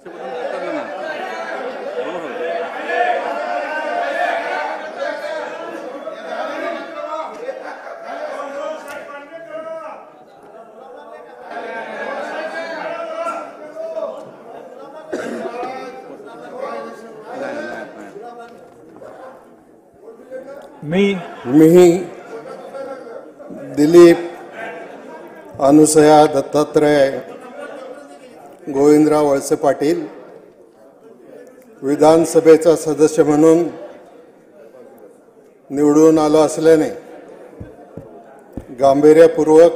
मी दिलीप अनुसया दत्तात्रय गोविंदराव वळसे पाटील विधानसभेचा सदस्य म्हणून निवडून आलो असल्याने गांभीर्यपूर्वक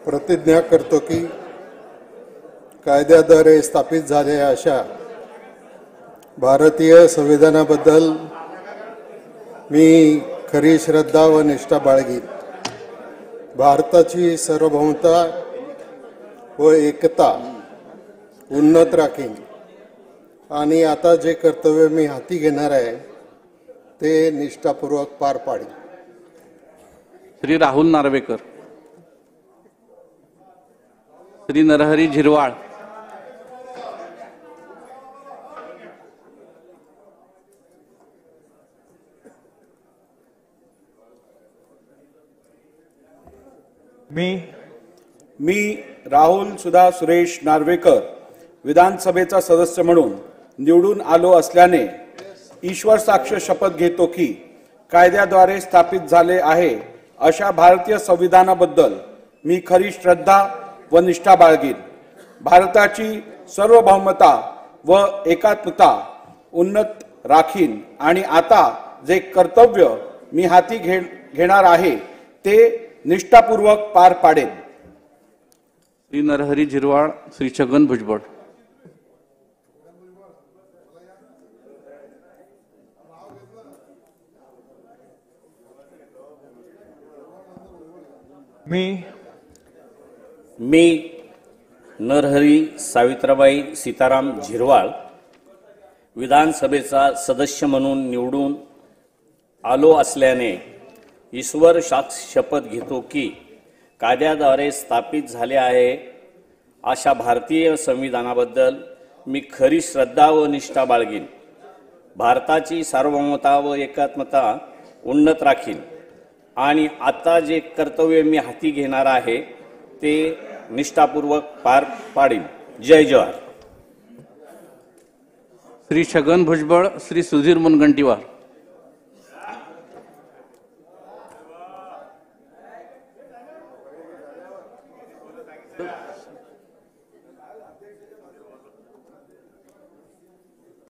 प्रतिज्ञा करतो की कायद्याद्वारे स्थापित झालेल्या अशा भारतीय संविधानाबद्दल मी खरी श्रद्धा व निष्ठा बाळगीन. भारताची सार्वभौमता व एकता उन्नत राखीन आणि आता जे कर्तव्य मी हाती घेणार आहे ते निष्ठापूर्वक पार पाडीन. श्री राहुल नार्वेकर, श्री नरहरी झिरवाळ, मी राहुल सुधा सुरेश नार्वेकर विधानसभेचा सदस्य म्हणून निवडून आलो असल्याने ईश्वर साक्ष शपथ घेतो की कायद्याद्वारे स्थापित झाले आहे अशा भारतीय संविधानाबद्दल मी खरी श्रद्धा व निष्ठा बाळगीन. भारताची सार्वभौमता व एकात्मता उन्नत राखीन आणि आता जे कर्तव्य मी हाती घेणार आहे ते निष्ठापूर्वक पार पाडेन. श्री नरहरी झिरवाळ, श्री छगन भुजबळ. मी नरहरी सावित्राबाई सीताराम झिरवाळ विधानसभेचा सदस्य म्हणून निवडून आलो असल्याने ईश्वर साक्ष शपथ घेतो की कायद्याद्वारे स्थापित झाले आहे अशा भारतीय संविधानाबद्दल मी खरी श्रद्धा व निष्ठा बाळगीन. भारताची सार्वभौमता व एकात्मता उन्नत राखीन आणि आता जे कर्तव्य मी हाती घेणार आहे ते निष्ठापूर्वक पार पाडीन. जय जवाहर. श्री छगन भुजबळ, श्री सुधीर मुनगंटीवार.